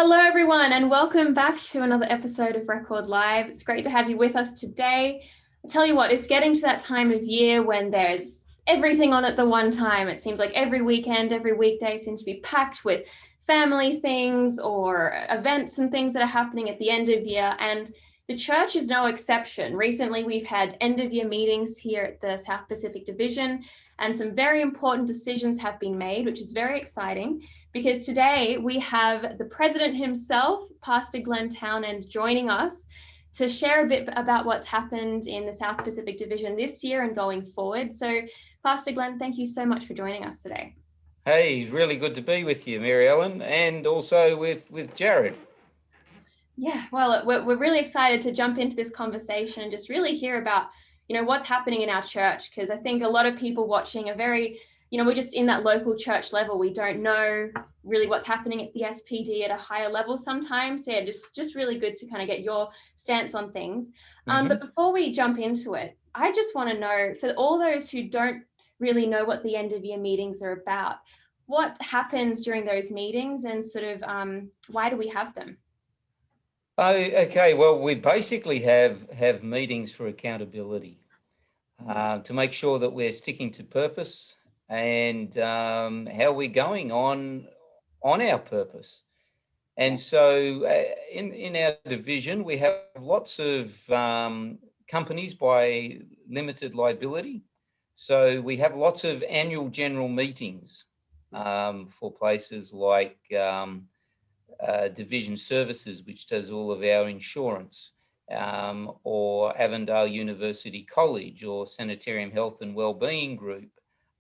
Hello, everyone, and welcome back to another episode of Record Live. It's great to have you with us today. I tell you what, it's getting to that time of year when there's everything on at the one time. It seems like every weekend, every weekday seems to be packed with family things or events and things that are happening at the end of year. And the church is no exception. Recently, we've had end of year meetings here at the South Pacific Division, and some very important decisions have been made, which is very exciting because today we have the president himself, Pastor Glenn Townend, joining us to share a bit about what's happened in the South Pacific Division this year and going forward. So, Pastor Glenn, thank you so much for joining us today. Hey, it's really good to be with you, Mary Ellen, and also with Jared. Yeah, well, we're really excited to jump into this conversation and just really hear about, what's happening in our church, because I think a lot of people watching are very, we're just in that local church level. We don't know really what's happening at the SPD at a higher level sometimes. So yeah, just really good to kind of get your stance on things. But before we jump into it, I just want to know, for all those who don't really know what the end of year meetings are about, what happens during those meetings and sort of why do we have them? Okay, well, we basically have meetings for accountability to make sure that we're sticking to purpose and how we're going on our purpose. And so in our division, we have lots of companies by limited liability. So we have lots of annual general meetings for places like Division Services, which does all of our insurance, or Avondale University College, or Sanitarium Health and Wellbeing Group,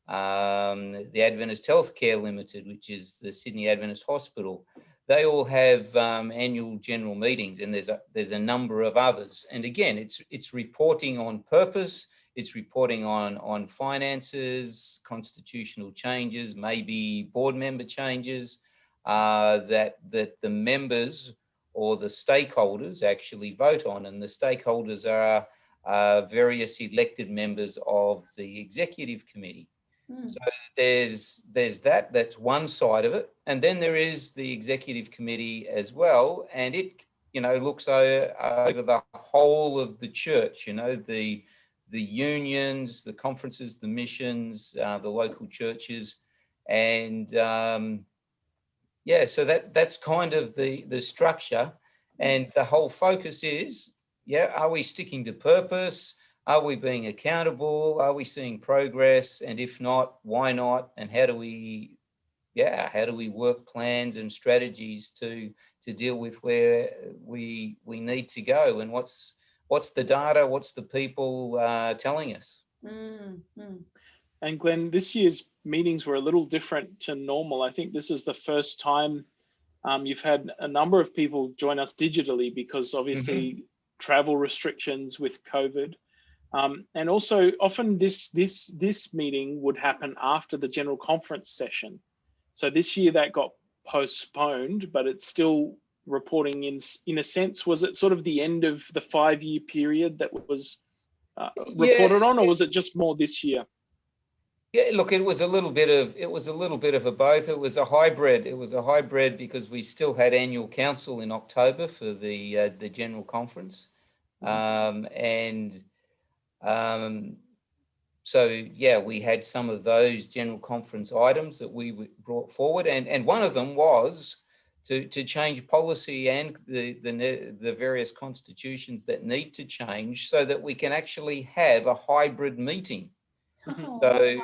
the Adventist Healthcare Limited, which is the Sydney Adventist Hospital. They all have annual general meetings, and there's a number of others. And again, it's reporting on purpose, it's reporting on finances, constitutional changes, maybe board member changes. That the members or the stakeholders actually vote on, and the stakeholders are various elected members of the executive committee. So there's that's one side of it, and then there is the executive committee as well, and it looks over the whole of the church. The unions, the conferences, the missions, the local churches, and so that's kind of the structure, and the whole focus is, are we sticking to purpose? Are we being accountable? Are we seeing progress? And if not, why not? And how do we work plans and strategies to deal with where we need to go? And what's the data? What's the people telling us? Mm-hmm. And Glenn, this year's meetings were a little different to normal. I think this is the first time you've had a number of people join us digitally because obviously travel restrictions with COVID. And also often this meeting would happen after the general conference session. So this year that got postponed, but it's still reporting in a sense. Was it sort of the end of the 5-year period that was reported on, or was it just more this year? Yeah, look, it was a little bit of a both. It was a hybrid. It was a hybrid because we still had annual council in October for the general conference, so we had some of those general conference items that we brought forward, and one of them was to change policy and the various constitutions that need to change so that we can actually have a hybrid meeting. So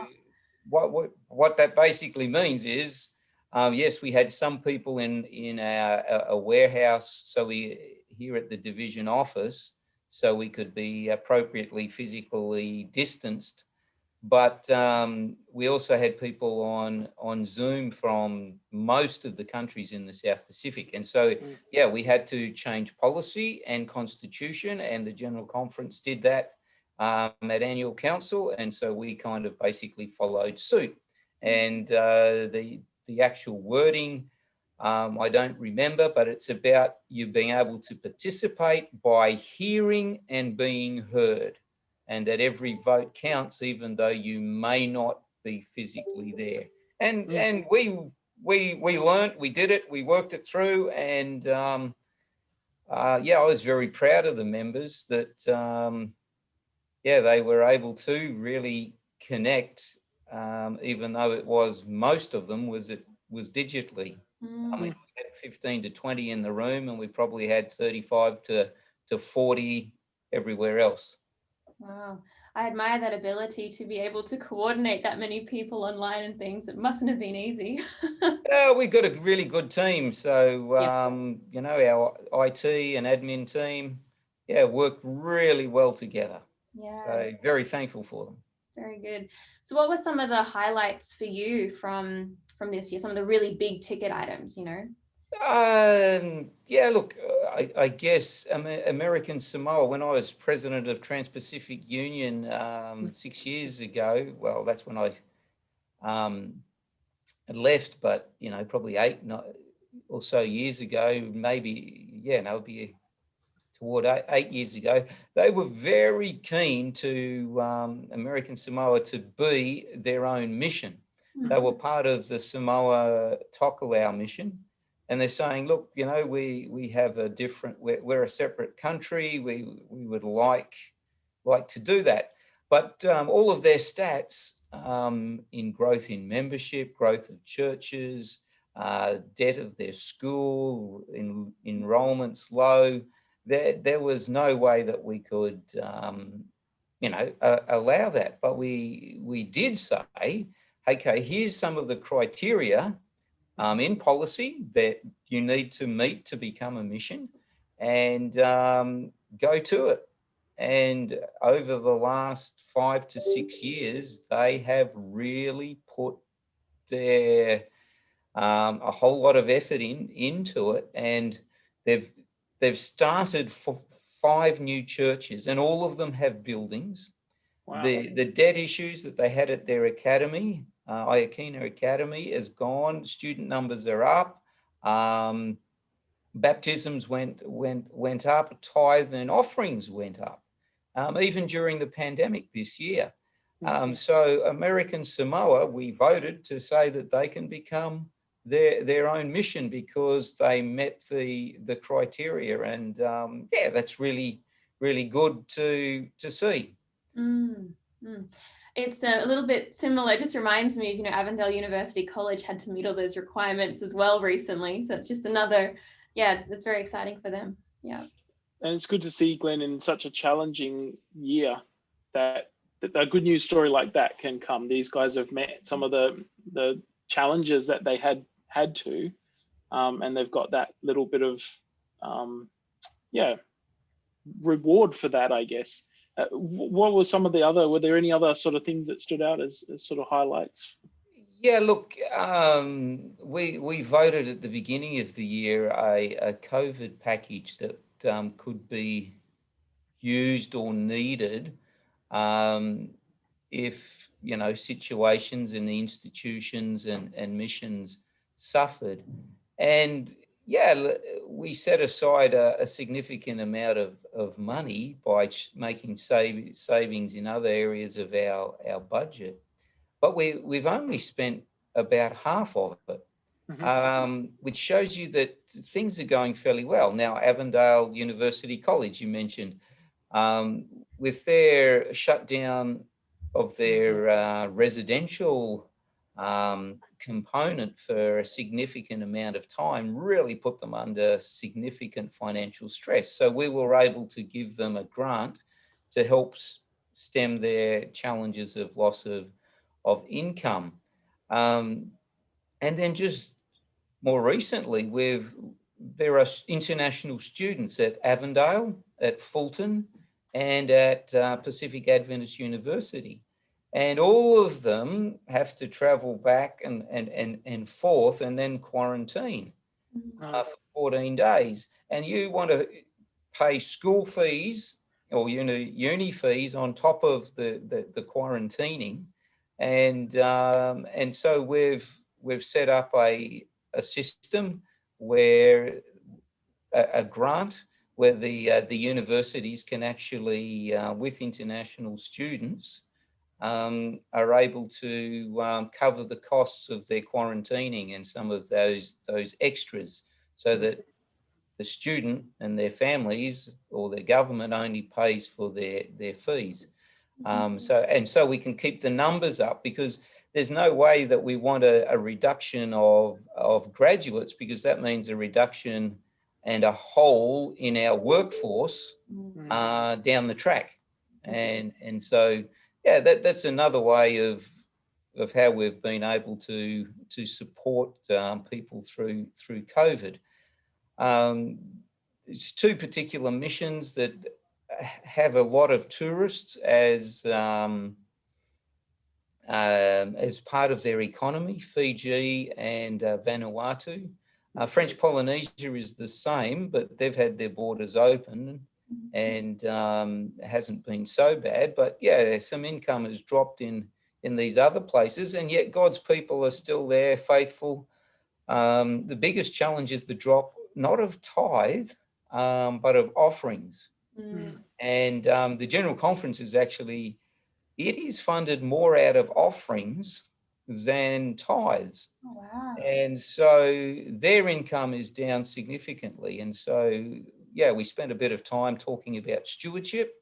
what that basically means is, yes, we had some people in a warehouse, so we here at the division office, so we could be appropriately physically distanced. But we also had people on Zoom from most of the countries in the South Pacific. And so, we had to change policy and constitution, and the General Conference did that at annual council. And so we kind of basically followed suit. And the actual wording, I don't remember, but it's about you being able to participate by hearing and being heard, and that every vote counts, even though you may not be physically there. And we learned, we did it, we worked it through, and I was very proud of the members that they were able to really connect, even though it was, most of them was digitally. I mean, we had 15 to 20 in the room, and we probably had 35 to 40 everywhere else. Wow. I admire that ability to be able to coordinate that many people online and things. It mustn't have been easy. We got a really good team. So, our IT and admin team, worked really well together. Yeah. So very thankful for them. Very good. So what were some of the highlights for you from this year? Some of the really big ticket items, Look, I guess American Samoa, when I was president of Trans-Pacific Union 6 years ago, well, that's when I had left, but, probably 8 or so years ago, maybe, it'd be toward 8 years ago, they were very keen to American Samoa to be their own mission. They were part of the Samoa Tokelau mission. And they're saying, look, we have a different, we're a separate country. We would like to do that. But all of their stats in growth in membership, growth of churches, debt of their school, enrollments low, there was no way that we could, allow that. But we did say, okay, here's some of the criteria in policy that you need to meet to become a mission, and go to it. And over the last 5 to 6 years, they have really put their a whole lot of effort into it, and they've started 5 new churches, and all of them have buildings. Wow. The debt issues that they had at their academy, Iakina Academy, is gone. Student numbers are up. Baptisms went up. Tithe and offerings went up, even during the pandemic this year. So American Samoa, we voted to say that they can become their own mission because they met the criteria, and that's really, really good to see. It's a little bit similar. It just reminds me of, Avondale University College had to meet all those requirements as well recently. So it's just another, it's very exciting for them. Yeah. And it's good to see, Glenn, in such a challenging year that a good news story like that can come. These guys have met some of the challenges that they had to, and they've got that little bit of, reward for that, I guess. What were some of were there any other sort of things that stood out as sort of highlights? Yeah, look, we voted at the beginning of the year a COVID package that could be used or needed if, situations in the institutions and missions suffered. And we set aside a significant amount of money by making savings in other areas of our budget. But we've only spent about half of it, which shows you that things are going fairly well. Now, Avondale University College, you mentioned, with their shutdown of their residential component for a significant amount of time, really put them under significant financial stress. So we were able to give them a grant to help stem their challenges of loss of income. And then just more recently, there are international students at Avondale, at Fulton, and at Pacific Adventist University. And all of them have to travel back and forth and then quarantine for 14 days. And you want to pay school fees or uni fees on top of the quarantining. And so we've set up a system where a grant where the universities can actually, with international students, are able to cover the costs of their quarantining and some of those extras, so that the student and their families or their government only pays for their fees. So we can keep the numbers up, because there's no way that we want a reduction of graduates, because that means a reduction and a hole in our workforce down the track. And so, yeah, that's another way of how we've been able to support people through COVID. It's two particular missions that have a lot of tourists as part of their economy, Fiji and Vanuatu. French Polynesia is the same, but they've had their borders open and hasn't been so bad. But yeah, some income has dropped in these other places, and yet God's people are still there, faithful. The biggest challenge is the drop, not of tithe, but of offerings. And the General Conference is actually, it is funded more out of offerings than tithes. Oh, wow. And so their income is down significantly. And so, yeah, we spent a bit of time talking about stewardship.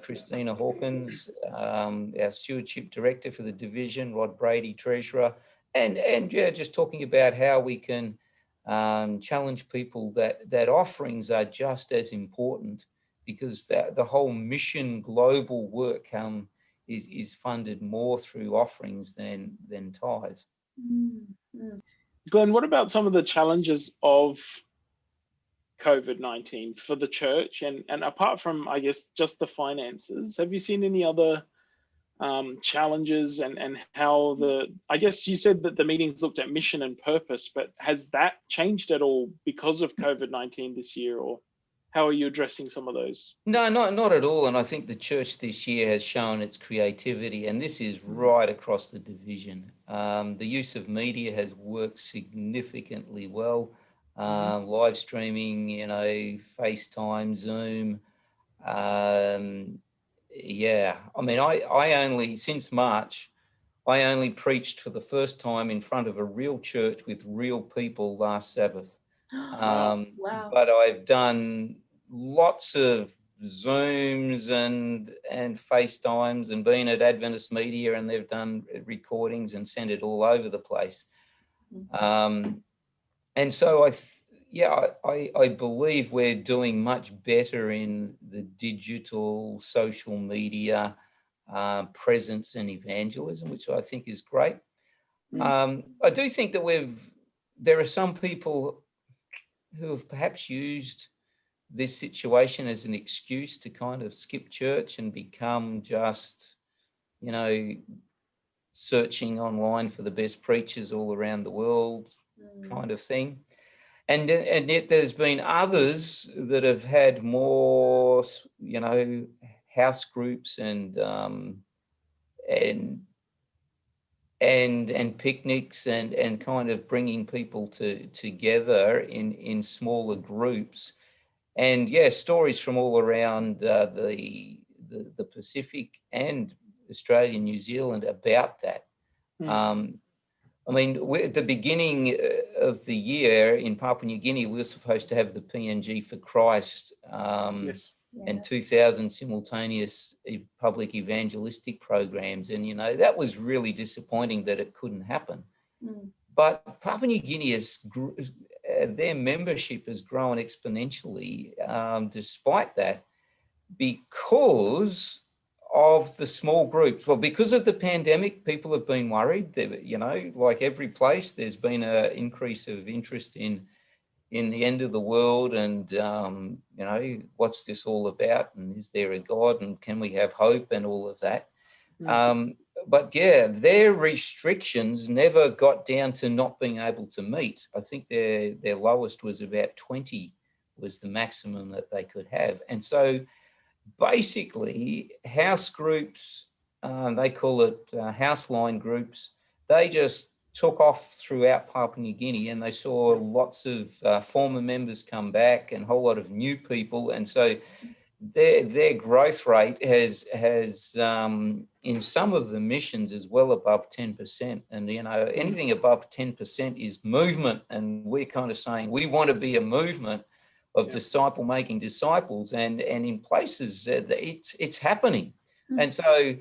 Christina Hawkins, our stewardship director for the division, Rod Brady, treasurer, and yeah, just talking about how we can challenge people that offerings are just as important, because the whole mission global work is funded more through offerings than tithes. Glenn, what about some of the challenges of COVID-19 for the church? And apart from, I guess, just the finances, have you seen any other challenges and how I guess you said that the meetings looked at mission and purpose, but has that changed at all because of COVID-19 this year, or how are you addressing some of those? No, not at all. And I think the church this year has shown its creativity, and this is right across the division. The use of media has worked significantly well. Live streaming, FaceTime, Zoom. Yeah, I mean, I only, since March, I only preached for the first time in front of a real church with real people last Sabbath. Wow. But I've done lots of Zooms and FaceTimes, and been at Adventist Media, and they've done recordings and sent it all over the place. And so I believe we're doing much better in the digital social media presence and evangelism, which I think is great. I do think that there are some people who have perhaps used this situation as an excuse to kind of skip church and become just, searching online for the best preachers all around the world kind of thing. And yet there's been others that have had more, house groups and picnics and kind of bringing people together in smaller groups. And yeah, stories from all around the Pacific and Australia, New Zealand about that. I mean, at the beginning of the year in Papua New Guinea, we were supposed to have the PNG for Christ and 2,000 simultaneous public evangelistic programs. And, that was really disappointing that it couldn't happen. But Papua New Guinea, their membership has grown exponentially despite that, because of the small groups. Well, because of the pandemic, people have been worried. Like every place, there's been an increase of interest in the end of the world, and what's this all about, and is there a God, and can we have hope, and all of that. But yeah, their restrictions never got down to not being able to meet. I think their lowest was about 20 was the maximum that they could have. And so basically, house groups, they call it house line groups, they just took off throughout Papua New Guinea, and they saw lots of former members come back and a whole lot of new people. And so their growth rate has in some of the missions is well above 10%. And, anything above 10% is movement. And we're kind of saying we want to be a movement of disciple making disciples, and in places it's happening. And so,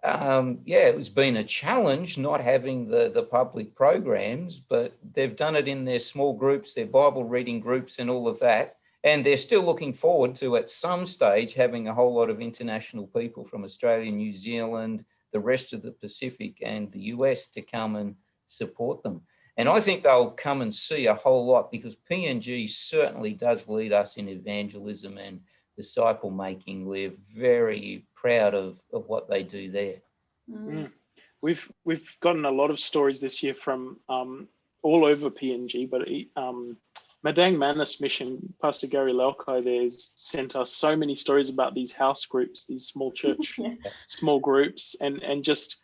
it's been a challenge not having the public programs, but they've done it in their small groups, their Bible reading groups and all of that. And they're still looking forward to, at some stage, having a whole lot of international people from Australia, New Zealand, the rest of the Pacific and the US to come and support them. And I think they'll come and see a whole lot, because PNG certainly does lead us in evangelism and disciple making. We're very proud of what they do there. We've gotten a lot of stories this year from all over PNG, but Madang Manus Mission, Pastor Gary Laukai there has sent us so many stories about these house groups, these small church, small groups, and just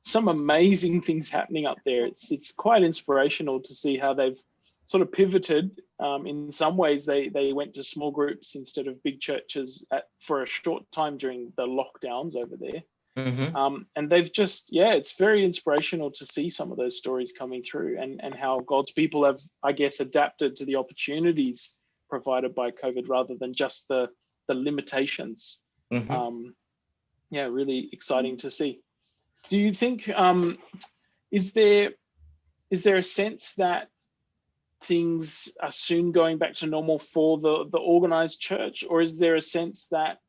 some amazing things happening up there. It's quite inspirational to see how they've sort of pivoted. In some ways, they went to small groups instead of big churches for a short time during the lockdowns over there. And they've just, it's very inspirational to see some of those stories coming through, and how God's people have, I guess, adapted to the opportunities provided by COVID rather than just the limitations. Really exciting to see. Do you think, is there a sense that things are soon going back to normal for the organized church, or is there a sense that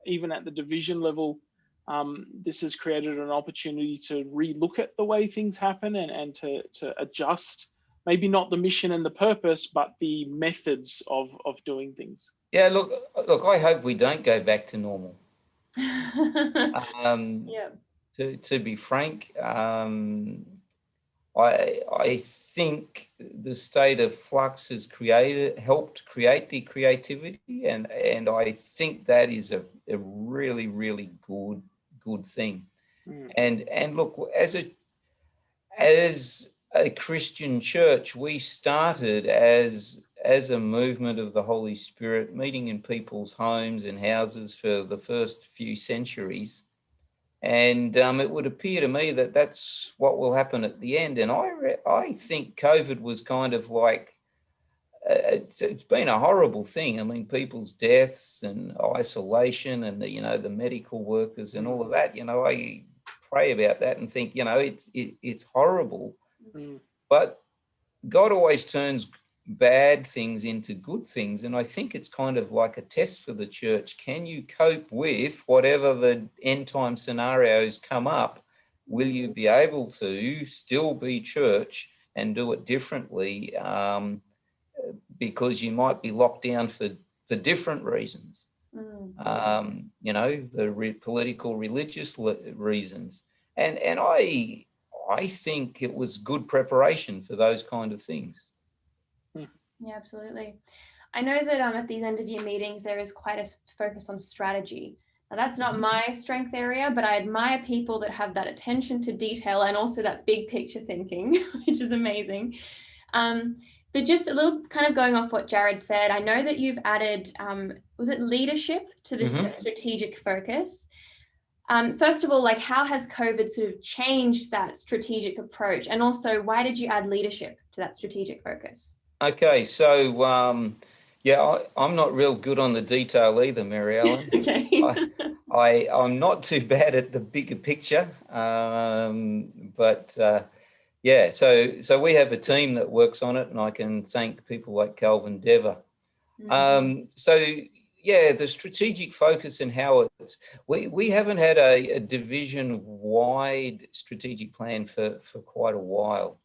even at the division level, this has created an opportunity to relook at the way things happen and to adjust, maybe not the mission and the purpose, but the methods of doing things? Yeah, look, I hope we don't go back to normal. To be frank, I think the state of flux has helped create the creativity, and I think that is a really, really good thing. And look, as a Christian church, we started as a movement of the Holy Spirit, meeting in people's homes and houses for the first few centuries. And it would appear to me that that's what will happen at the end. And I think COVID was kind of like, it's been a horrible thing. I mean, people's deaths and isolation and the medical workers and all of that, I pray about that and think, it's horrible. But God always turns bad things into good things, and I think it's kind of like a test for the church. Can you cope with whatever the end time scenarios come up? Will you be able to still be church and do it differently, because you might be locked down for different reasons, the political, religious reasons, and I think it was good preparation for those kind of things. Yeah, absolutely. I know that at these end of year meetings, there is quite a focus on strategy. Now, that's not my strength area, but I admire people that have that attention to detail and also that big picture thinking, which is amazing. But just a little kind of going off what Jared said, I know that you've added, was it leadership to this strategic focus? First of all, how has COVID sort of changed that strategic approach? And also, why did you add leadership to that strategic focus? Okay, so I'm not real good on the detail either, Mary Ellen. Okay. I'm not too bad at the bigger picture, but so we have a team that works on it, and I can thank people like Calvin Dever. The strategic focus and how we haven't had a division-wide strategic plan for quite a while,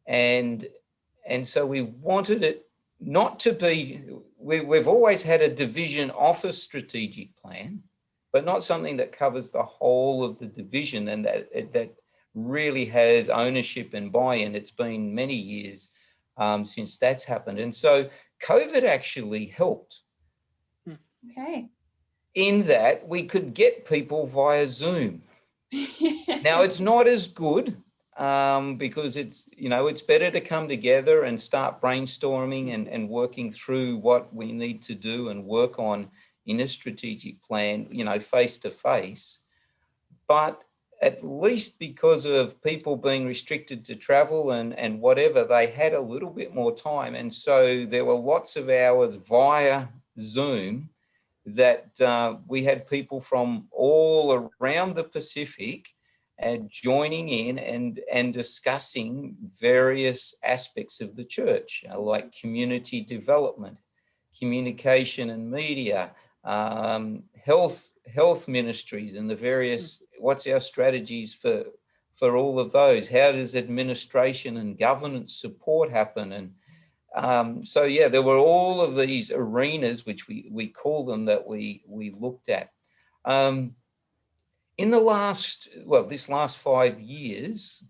and so we wanted it not to be, we've always had a division office strategic plan, but not something that covers the whole of the division and that really has ownership and buy-in. It's been many years since that's happened. And so COVID actually helped. Okay. In that we could get people via Zoom. Now, it's not as good, because it's better to come together and start brainstorming and working through what we need to do and work on in a strategic plan, face to face. But at least because of people being restricted to travel and whatever, they had a little bit more time. And so there were lots of hours via Zoom that we had people from all around the Pacific joining in and discussing various aspects of the church, like community development, communication and media, health ministries, and the various, what's our strategies for all of those? How does administration and governance support happen? And so there were all of these arenas, which we call them, that we looked at. In this last 5 years,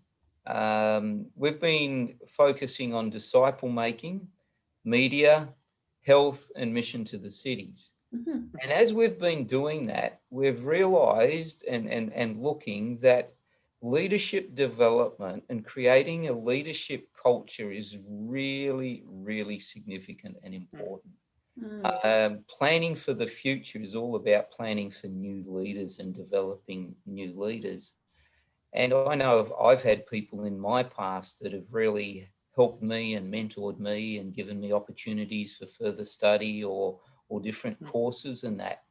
we've been focusing on disciple making, media, health, and mission to the cities. Mm-hmm. And as we've been doing that, we've realized and looking that leadership development and creating a leadership culture is really, really significant and important. Planning for the future is all about planning for new leaders and developing new leaders. And I know I've had people in my past that have really helped me and mentored me and given me opportunities for further study or different courses and that.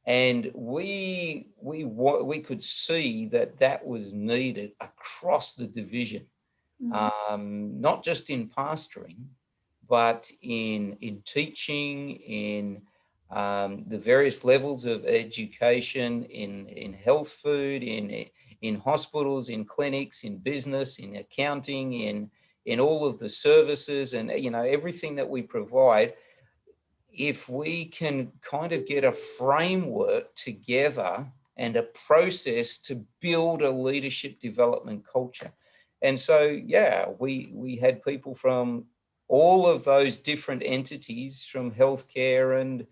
And we could see that was needed across the division, not just in pastoring, but in teaching, in the various levels of education, in health food, in hospitals, in clinics, in business, in accounting, in all of the services, and everything that we provide. If we can kind of get a framework together and a process to build a leadership development culture. And so, we had people from all of those different entities, from healthcare and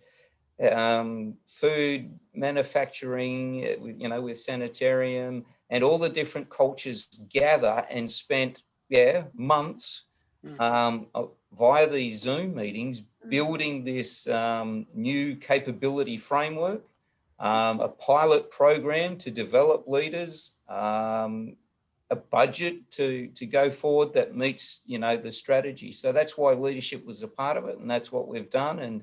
food manufacturing, with sanitarium, and all the different cultures gather and spent months via these Zoom meetings building this new capability framework, a pilot program to develop leaders, a budget to go forward that meets the strategy. So that's why leadership was a part of it, and that's what we've done.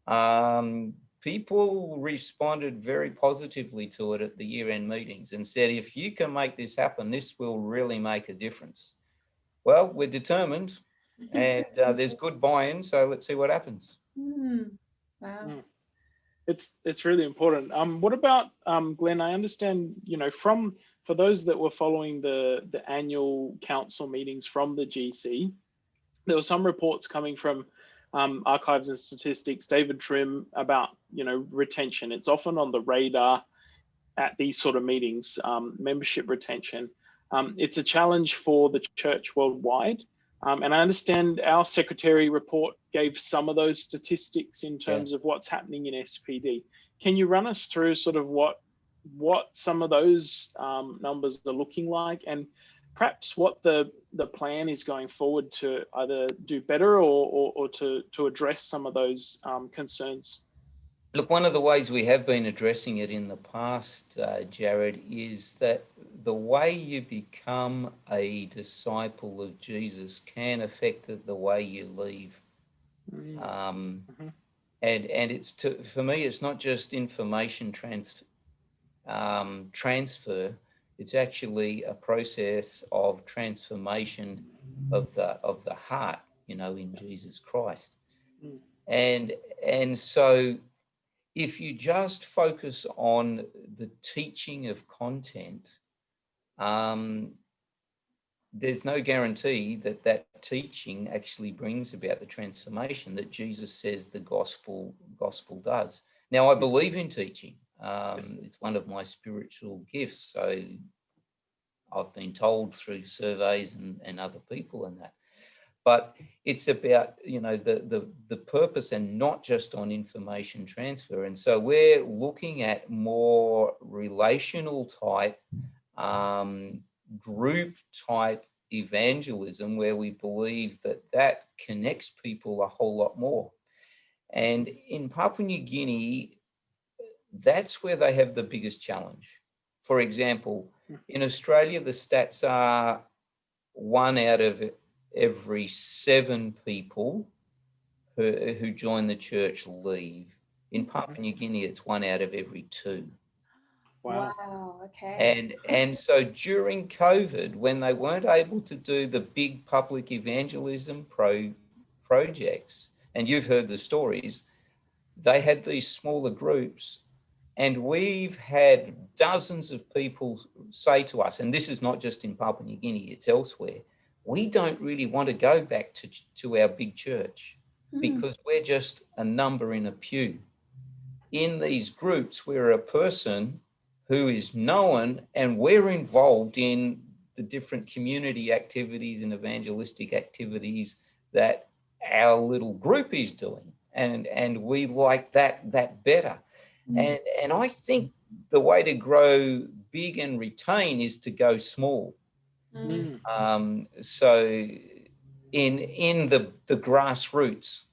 And people responded very positively to it at the year-end meetings and said, if you can make this happen, this will really make a difference. Well, we're determined, and there's good buy-in, so let's see what happens. Wow. It's really important. What about Glenn? I understand, for those that were following the annual council meetings from the GC, there were some reports coming from Archives and Statistics, David Trim, about retention. It's often on the radar at these sort of meetings, membership retention. It's a challenge for the church worldwide. And I understand our secretary report gave some of those statistics in terms of what's happening in SPD. Can you run us through sort of what some of those numbers are looking like, and perhaps what the plan is going forward to either do better or to address some of those concerns? Look, one of the ways we have been addressing it in the past, Jared, is that the way you become a disciple of Jesus can affect the way you leave. And it's for me, it's not just information transfer. It's actually a process of transformation of the heart, in Jesus Christ. And so, if you just focus on the teaching of content, there's no guarantee that teaching actually brings about the transformation that Jesus says the gospel does. Now, I believe in teaching. It's one of my spiritual gifts. So I've been told through surveys and other people and that. But it's about, the purpose, and not just on information transfer. And so we're looking at more relational type, group type evangelism, where we believe that connects people a whole lot more. And in Papua New Guinea, that's where they have the biggest challenge. For example, in Australia, the stats are 1 out of every 7 people who join the church leave. In Papua New Guinea, it's 1 out of every 2. Wow. Okay. And so during COVID, when they weren't able to do the big public evangelism projects, and you've heard the stories, they had these smaller groups, and we've had dozens of people say to us, and this is not just in Papua New Guinea, it's elsewhere, we don't really want to go back to our big church because we're just a number in a pew. In these groups, we're a person who is known, and we're involved in the different community activities and evangelistic activities that our little group is doing. And we like that better. And I think the way to grow big and retain is to go small. So in the grassroots.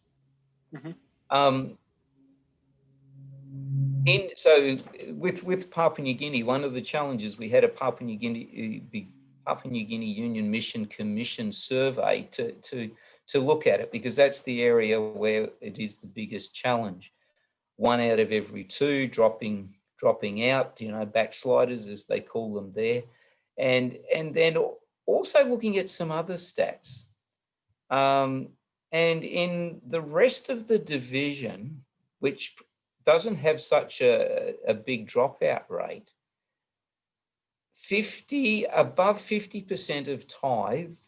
So with Papua New Guinea, one of the challenges, we had a Papua New Guinea Union Mission Commission survey to look at it, because that's the area where it is the biggest challenge. 1 out of every 2 dropping out, backsliders as they call them there, and then also looking at some other stats. And in the rest of the division, which doesn't have such a big dropout rate, above 50% of tithe,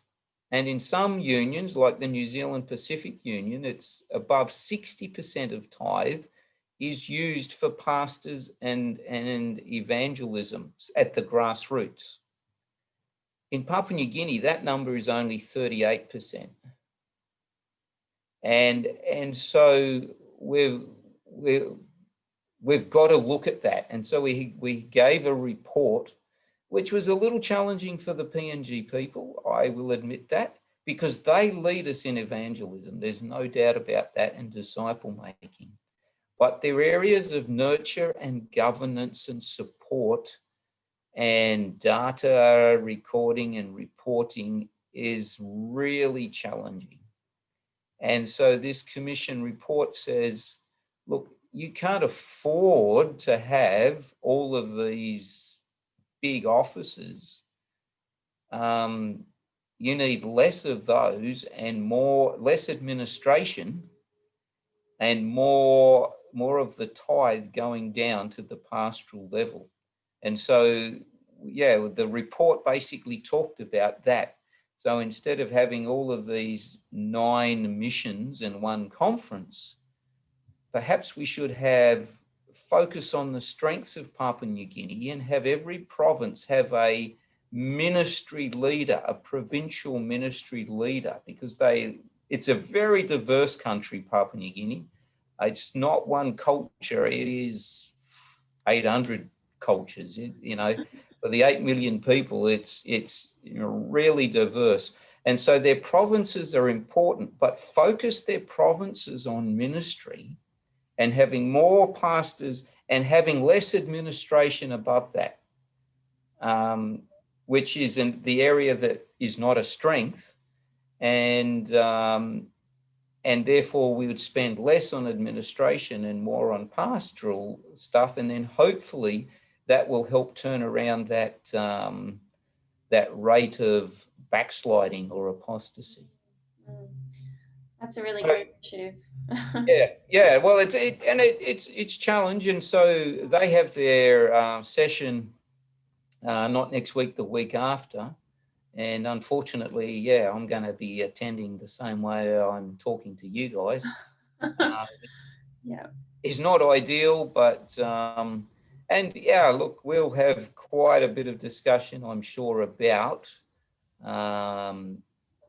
and in some unions like the New Zealand Pacific Union, it's above 60% of tithe is used for pastors and evangelism at the grassroots. In Papua New Guinea, that number is only 38%. And so we've got to look at that. And so we gave a report, which was a little challenging for the PNG people, I will admit that, because they lead us in evangelism. There's no doubt about that, and disciple making. But there are areas of nurture and governance and support, and data recording and reporting is really challenging. And so this commission report says, look, you can't afford to have all of these big offices. You need less of those and less administration, and more of the tithe going down to the pastoral level. And so, yeah, the report basically talked about that. So instead of having all of these 9 missions in one conference, perhaps we should focus on the strengths of Papua New Guinea and have every province have a ministry leader, a provincial ministry leader, because it's a very diverse country, Papua New Guinea. It's not one culture, it is 800 cultures. For the 8 million people, it's really diverse. And so their provinces are important, but focus their provinces on ministry and having more pastors and having less administration above that, which is in the area that is not a strength. And therefore we would spend less on administration and more on pastoral stuff. And then hopefully that will help turn around that rate of backsliding or apostasy. That's a really good initiative. Yeah. Well, it's challenge, and so they have their session not next week, the week after, and unfortunately, I'm going to be attending the same way I'm talking to you guys. It's not ideal, but look, we'll have quite a bit of discussion, I'm sure, about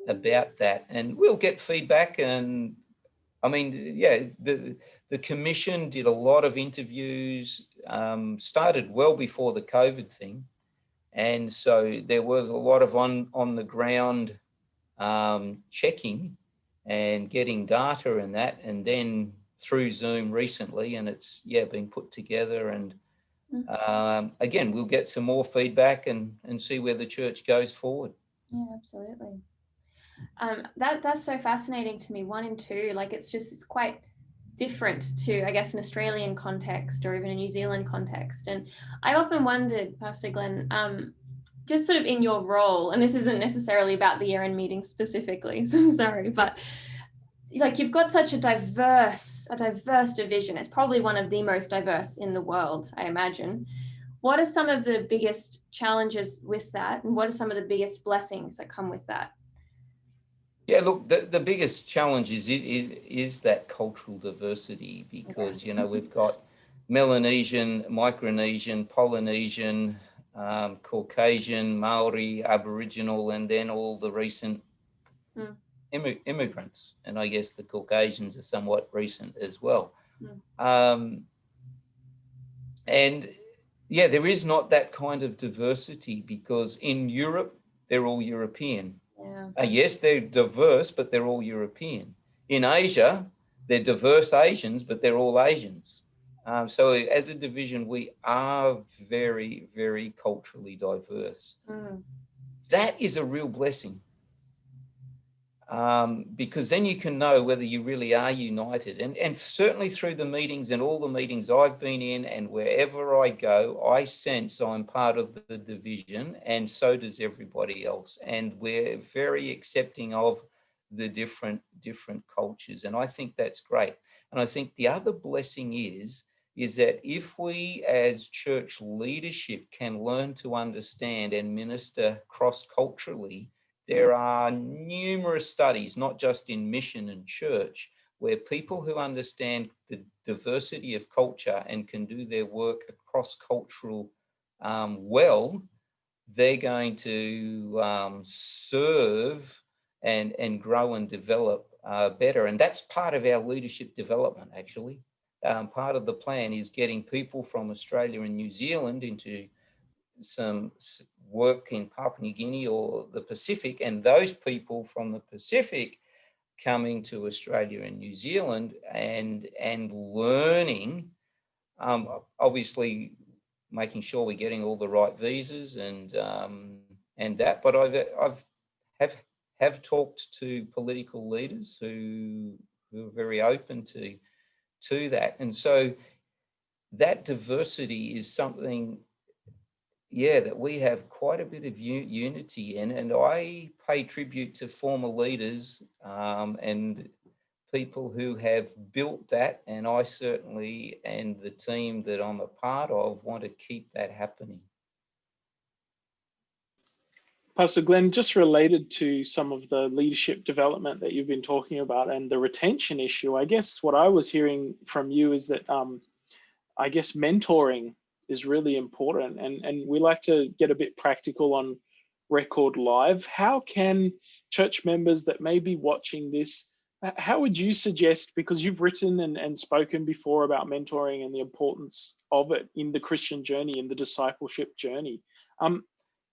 that, and we'll get feedback. And I mean, the commission did a lot of interviews, started well before the COVID thing. And so there was a lot of on the ground checking and getting data and that. And then through Zoom recently, and it's been put together. And again, we'll get some more feedback and see where the church goes forward. Yeah, absolutely. That's so fascinating to me. 1 and 2, like it's quite different to, I guess, an Australian context or even a New Zealand context. And I often wondered, Pastor Glenn, just sort of in your role, and this isn't necessarily about the year-end meeting specifically, so I'm sorry, but like you've got such a diverse division. It's probably one of the most diverse in the world, I imagine. What are some of the biggest challenges with that, and what are some of the biggest blessings that come with that? Yeah, look, the biggest challenge is that cultural diversity, because we've got Melanesian, Micronesian, Polynesian, Caucasian, Maori, Aboriginal, and then all the recent immigrants. And I guess the Caucasians are somewhat recent as well. And yeah, there is not that kind of diversity, because in Europe, they're all European. Yes, they're diverse, but they're all European. In Asia, they're diverse Asians, but they're all Asians. So as a division, we are very, very culturally diverse. That is a real blessing, because then you can know whether you really are united. And certainly through the meetings and all the meetings I've been in, and wherever I go, I sense I'm part of the division, and so does everybody else. And we're very accepting of the different cultures. And I think that's great. And I think the other blessing is that if we as church leadership can learn to understand and minister cross-culturally, there are numerous studies, not just in mission and church, where people who understand the diversity of culture and can do their work across cultural well, they're going to serve and grow and develop better. And that's part of our leadership development, actually. Part of the plan is getting people from Australia and New Zealand into some work in Papua New Guinea or the Pacific, and those people from the Pacific coming to Australia and New Zealand and learning, obviously making sure we're getting all the right visas and that. But I've talked to political leaders who are very open to that, and so that diversity is something, that we have quite a bit of unity in. And I pay tribute to former leaders and people who have built that. And I certainly, and the team that I'm a part of, want to keep that happening. Pastor Glenn, just related to some of the leadership development that you've been talking about and the retention issue, I guess what I was hearing from you is that I guess mentoring is really important, and we like to get a bit practical on Record Live. How can church members that may be watching this, how would you suggest, because you've written and spoken before about mentoring and the importance of it in the Christian journey, in the discipleship journey,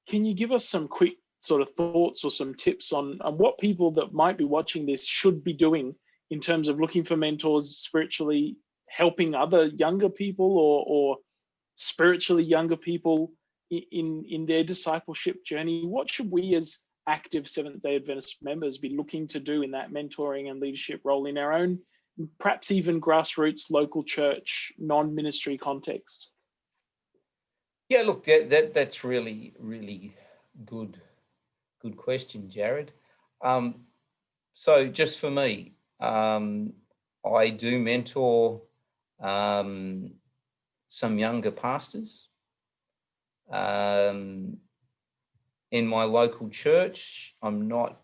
can you give us some quick sort of thoughts or some tips on what people that might be watching this should be doing in terms of looking for mentors, spiritually helping other younger people or spiritually younger people in their discipleship journey? What should we as active Seventh-day Adventist members be looking to do in that mentoring and leadership role in our own, perhaps even grassroots, local church, non-ministry context? Yeah, look, that's really, really good question, Jared. So just for me, I do mentor some younger pastors in my local church. I'm not,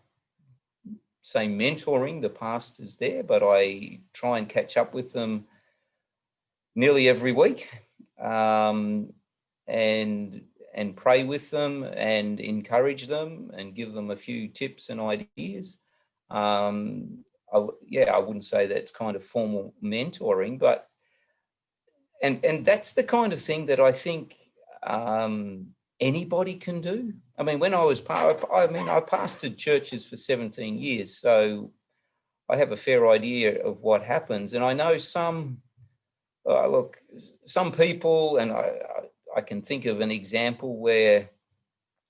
say, mentoring the pastors there, but I try and catch up with them nearly every week, and pray with them and encourage them and give them a few tips and ideas. I wouldn't say that's kind of formal mentoring, but and that's the kind of thing that I think anybody can do. I mean, when I was I pastored churches for 17 years, so I have a fair idea of what happens. And I know some people, and I can think of an example where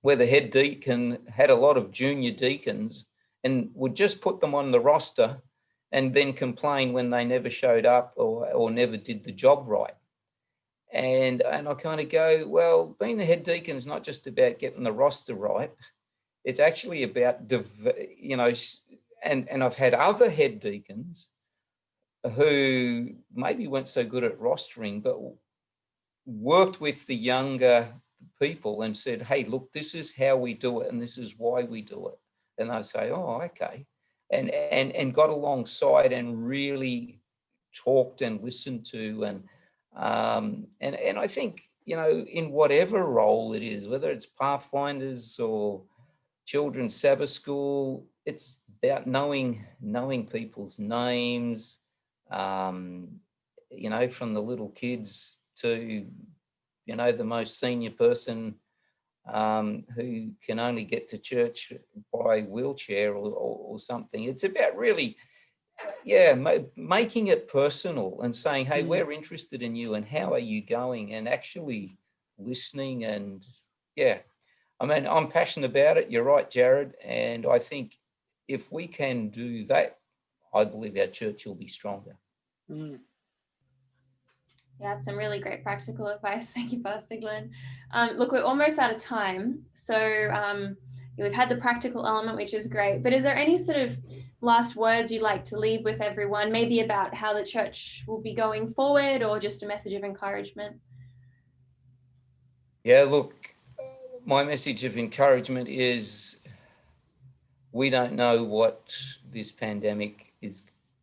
the head deacon had a lot of junior deacons and would just put them on the roster and then complain when they never showed up or never did the job right. And I kind of go, well, being the head deacon is not just about getting the roster right. It's actually about, and I've had other head deacons who maybe weren't so good at rostering, but worked with the younger people and said, hey, look, this is how we do it and this is why we do it. And they say, oh, okay. And got alongside and really talked and listened to. And I think, in whatever role it is, whether it's Pathfinders or Children's Sabbath School, it's about knowing people's names, from the little kids to, the most senior person who can only get to church by wheelchair or something. It's about really, making it personal and saying, hey, we're interested in you and how are you going, and actually listening. And I'm passionate about it. You're right, Jared. And I think if we can do that, I believe our church will be stronger. Yeah, some really great practical advice. Thank you, Pastor Glenn. Look, we're almost out of time. So we've had the practical element, which is great. But is there any sort of last words you'd like to leave with everyone, maybe about how the church will be going forward, or just a message of encouragement? Yeah, look, my message of encouragement is we don't know what this pandemic is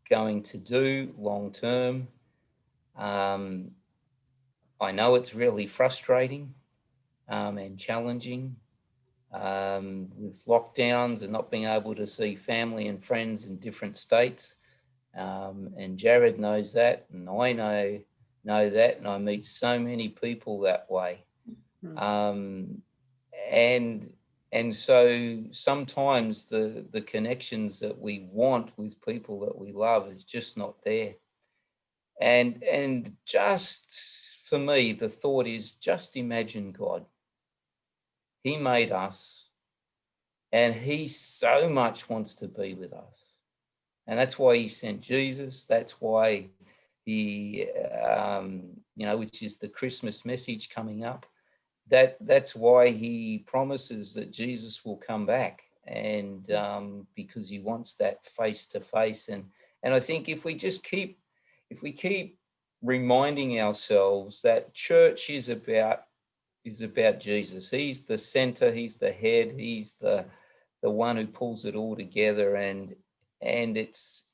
going to do long term. I know it's really frustrating and challenging with lockdowns and not being able to see family and friends in different states. And Jared knows that, and I know that, and I meet so many people that way. And so sometimes the connections that we want with people that we love is just not there. And just for me, the thought is, just imagine God. He made us, and he so much wants to be with us. And that's why he sent Jesus. That's why he, which is the Christmas message coming up. That's why he promises that Jesus will come back, and because he wants that face to face. And I think if we keep reminding ourselves that church is about Jesus. He's the center, he's the head, he's the one who pulls it all together, and it's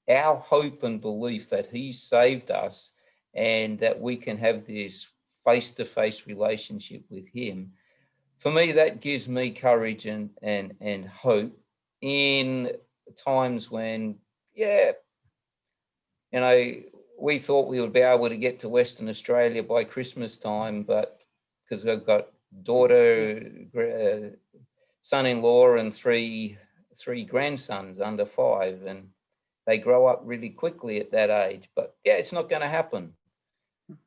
our hope and belief that he saved us and that we can have this face-to-face relationship with him. For me, that gives me courage and hope in times when, we thought we would be able to get to Western Australia by Christmas time, but because I've got daughter, son-in-law, and three grandsons under 5, and they grow up really quickly at that age. But it's not going to happen.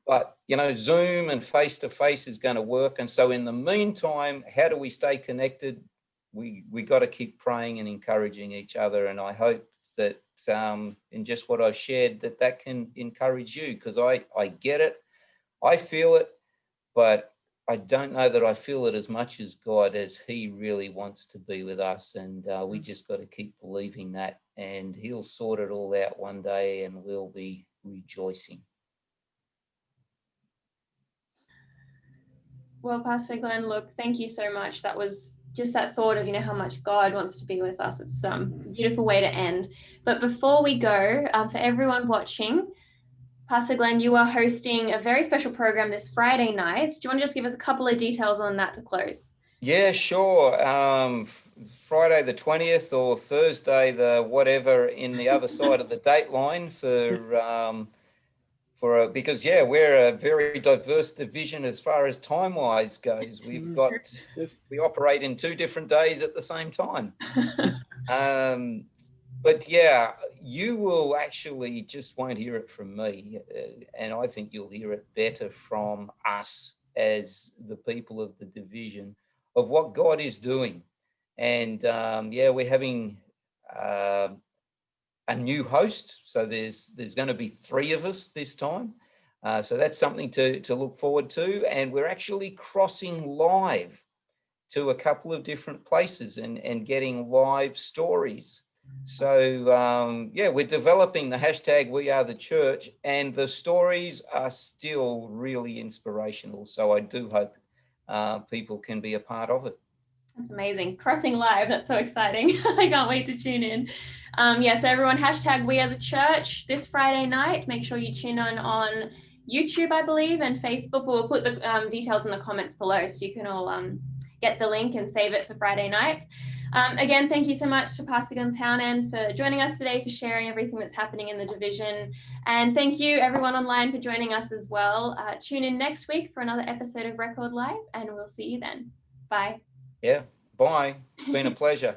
But, Zoom and face-to-face is going to work. And so in the meantime, how do we stay connected? We got to keep praying and encouraging each other. And I hope that in just what I've shared, that can encourage you, because I get it. I feel it, but I don't know that I feel it as much as God, as he really wants to be with us. And we just got to keep believing that, and he'll sort it all out one day and we'll be rejoicing. Well, Pastor Glenn, look, thank you so much. That was just that thought of, how much God wants to be with us. It's a beautiful way to end. But before we go, for everyone watching, Pastor Glenn, you are hosting a very special program this Friday night. Do you want to just give us a couple of details on that to close? Yeah, sure. Friday the 20th or Thursday the whatever in the other side of the date line because we're a very diverse division as far as time-wise goes. We operate in 2 different days at the same time. But yeah, you will actually just won't hear it from me. And I think you'll hear it better from us as the people of the division of what God is doing. And yeah, we're having a new host. So there's going to be 3 of us this time. So that's something to look forward to. And we're actually crossing live to a couple of different places and getting live stories. So yeah, we're developing the hashtag We Are the Church, and the stories are still really inspirational. So I do hope people can be a part of it. That's amazing. Crossing live. That's so exciting. I can't wait to tune in. Yeah, so everyone, hashtag We Are the Church this Friday night. Make sure you tune in on YouTube, I believe, and Facebook. We'll put the details in the comments below so you can all get the link and save it for Friday night. Again, thank you so much to Pastor Glenn Townend for joining us today, for sharing everything that's happening in the division. And thank you everyone online for joining us as well. Tune in next week for another episode of Record Live, and we'll see you then. Bye. Yeah, bye. It's been a pleasure.